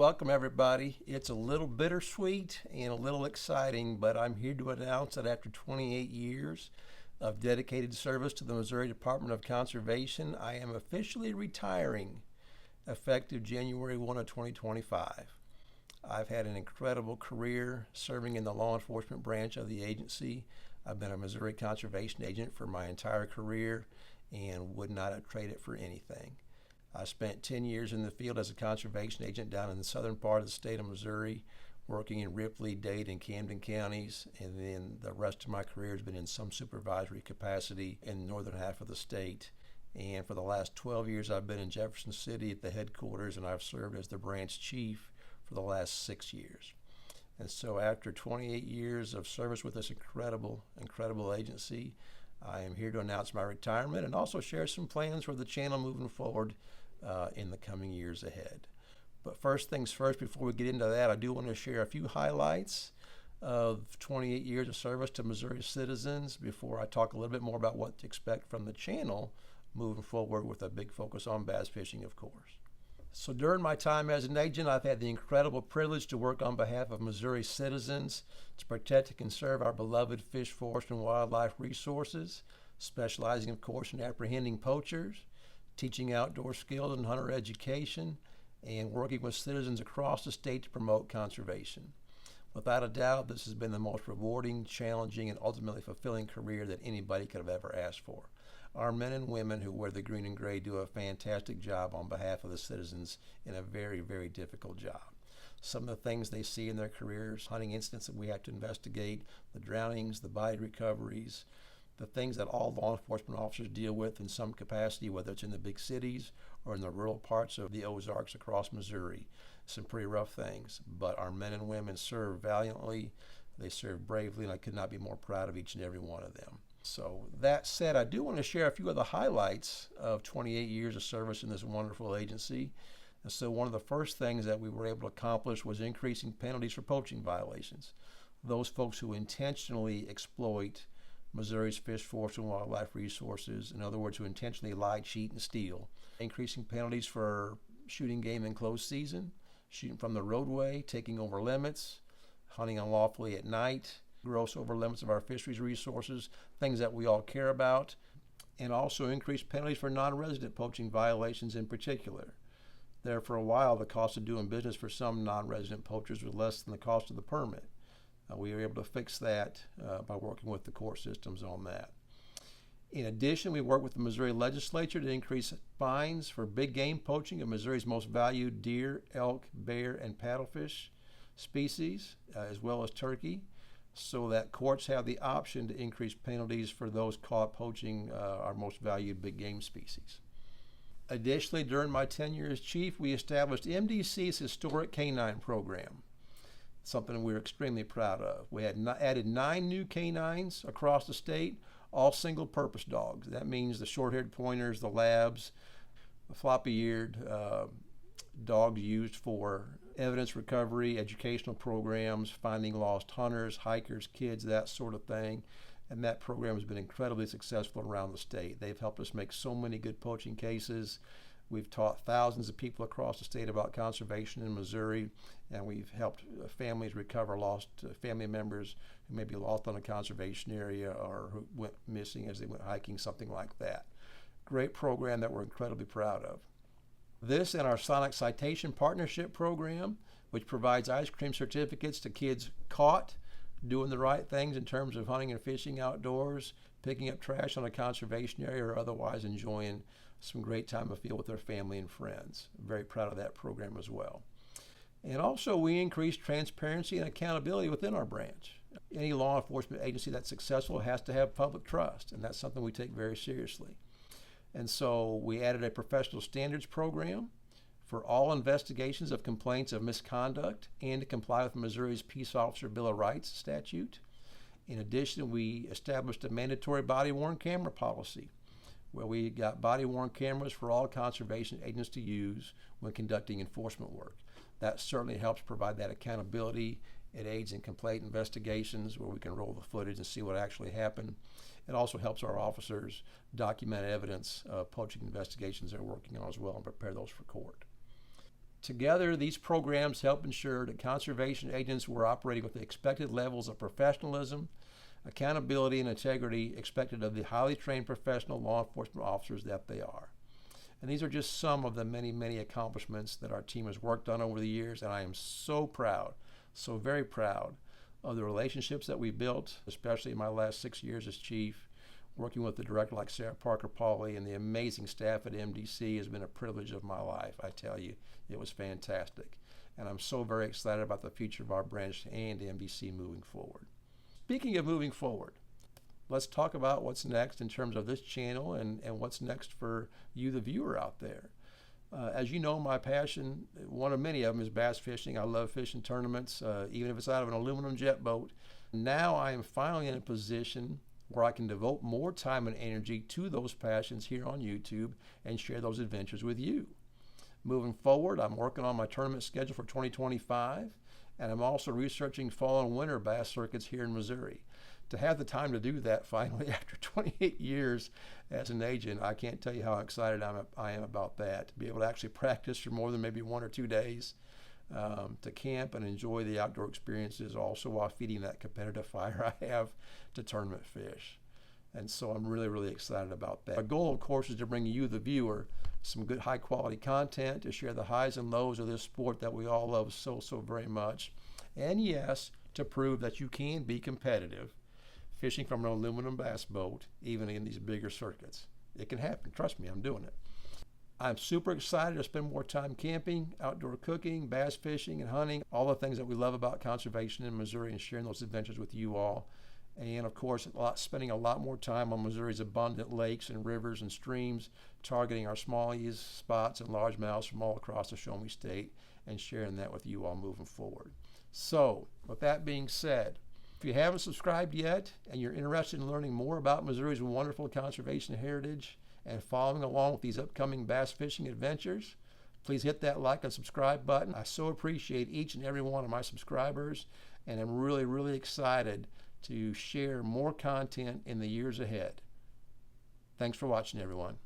Welcome, everybody. It's a little bittersweet and a little exciting, but I'm here to announce that after 28 years of dedicated service to the Missouri Department of Conservation, I am officially retiring effective January 1 of 2025. I've had an incredible career serving in the law enforcement branch of the agency. I've been a Missouri conservation agent for my entire career and would not have traded it for anything. I spent 10 years in the field as a conservation agent down in the southern part of the state of Missouri, working in Ripley, Dade, and Camden counties, and then the rest of my career has been in some supervisory capacity in the northern half of the state. And for the last 12 years, I've been in Jefferson City at the headquarters, and I've served as the branch chief for the last 6 years. And so after 28 years of service with this incredible agency, I am here to announce my retirement and also share some plans for the channel moving forward in the coming years ahead. But first things first, before we get into that, I do want to share a few highlights of 28 years of service to Missouri citizens before I talk a little bit more about what to expect from the channel moving forward, with a big focus on bass fishing, of course. So during my time as an agent, I've had the incredible privilege to work on behalf of Missouri citizens to protect and conserve our beloved fish, forest, and wildlife resources, specializing, of course, in apprehending poachers, teaching outdoor skills and hunter education, and working with citizens across the state to promote conservation. Without a doubt, this has been the most rewarding, challenging, and ultimately fulfilling career that anybody could have ever asked for. Our men and women who wear the green and gray do a fantastic job on behalf of the citizens in a very difficult job. Some of the things they see in their careers: hunting incidents that we have to investigate, the drownings, the body recoveries, the things that all law enforcement officers deal with in some capacity, whether it's in the big cities or in the rural parts of the Ozarks across Missouri. Some pretty rough things, but our men and women serve valiantly, they serve bravely, and I could not be more proud of each and every one of them. So that said, I do want to share a few of the highlights of 28 years of service in this wonderful agency. And so one of the first things that we were able to accomplish was increasing penalties for poaching violations. Those folks who intentionally exploit Missouri's fish, forest, and wildlife resources, in other words, who intentionally lie, cheat, and steal. Increasing penalties for shooting game in closed season, shooting from the roadway, taking over limits, hunting unlawfully at night, gross over limits of our fisheries resources, things that we all care about, and also increased penalties for non-resident poaching violations in particular. There, for a while, the cost of doing business for some non-resident poachers was less than the cost of the permit. We were able to fix that by working with the court systems on that. In addition, we worked with the Missouri legislature to increase fines for big game poaching of Missouri's most valued deer, elk, bear, and paddlefish species, as well as turkey, so that courts have the option to increase penalties for those caught poaching our most valued big game species. Additionally, during my tenure as chief, we established MDC's historic Can9 Program, something we're extremely proud of. We had added 9 new canines across the state, all single-purpose dogs. That means the short-haired pointers, the labs, the floppy-eared dogs used for evidence recovery, educational programs, finding lost hunters, hikers, kids, that sort of thing. And that program has been incredibly successful around the state. They've helped us make so many good poaching cases. We've taught thousands of people across the state about conservation in Missouri, and we've helped families recover lost family members who may be lost on a conservation area or who went missing as they went hiking, something like that. Great program that we're incredibly proud of. This and our Sonic Citation Partnership Program, which provides ice cream certificates to kids caught doing the right things in terms of hunting and fishing outdoors, picking up trash on a conservation area, or otherwise enjoying some great time afield with their family and friends. I'm very proud of that program as well. And also, we increased transparency and accountability within our branch. Any law enforcement agency that's successful has to have public trust, and that's something we take very seriously. And so we added a professional standards program for all investigations of complaints of misconduct and to comply with Missouri's Peace Officer Bill of Rights statute. In addition, we established a mandatory body-worn camera policy, where we got body-worn cameras for all conservation agents to use when conducting enforcement work. That certainly helps provide that accountability. It aids in complaint investigations where we can roll the footage and see what actually happened. It also helps our officers document evidence of poaching investigations they're working on as well and prepare those for court. Together, these programs help ensure that conservation agents were operating with the expected levels of professionalism, accountability, and integrity expected of the highly trained professional law enforcement officers that they are. And these are just some of the many, many accomplishments that our team has worked on over the years, and I am so proud, so very proud of the relationships that we built, especially in my last 6 years as chief. Working with the director like Sarah Parker Pauly and the amazing staff at MDC has been a privilege of my life. I tell you, it was fantastic. And I'm so very excited about the future of our branch and MDC moving forward. Speaking of moving forward, let's talk about what's next in terms of this channel and what's next for you, the viewer out there. As you know, my passion, one of many of them, is bass fishing. I love fishing tournaments, even if it's out of an aluminum jet boat. Now I am finally in a position where I can devote more time and energy to those passions here on YouTube and share those adventures with you. Moving forward, I'm working on my tournament schedule for 2025, and I'm also researching fall and winter bass circuits here in Missouri. To have the time to do that finally after 28 years as an agent, I can't tell you how excited I am about that. To be able to actually practice for more than maybe 1 or 2 days, to camp and enjoy the outdoor experiences, also while feeding that competitive fire I have to tournament fish. And so I'm really, really excited about that. Our goal, of course, is to bring you, the viewer, some good high quality content, to share the highs and lows of this sport that we all love so, so very much. And yes, to prove that you can be competitive fishing from an aluminum bass boat, even in these bigger circuits. It can happen. Trust me, I'm doing it. I'm super excited to spend more time camping, outdoor cooking, bass fishing, and hunting, all the things that we love about conservation in Missouri, and sharing those adventures with you all. And of course, spending a lot more time on Missouri's abundant lakes and rivers and streams, targeting our smallies, spots, and largemouths from all across the Show Me State, and sharing that with you all moving forward. So, with that being said, if you haven't subscribed yet and you're interested in learning more about Missouri's wonderful conservation heritage and following along with these upcoming bass fishing adventures, please hit that like and subscribe button. I so appreciate each and every one of my subscribers, and I'm really, really excited to share more content in the years ahead. Thanks for watching, everyone.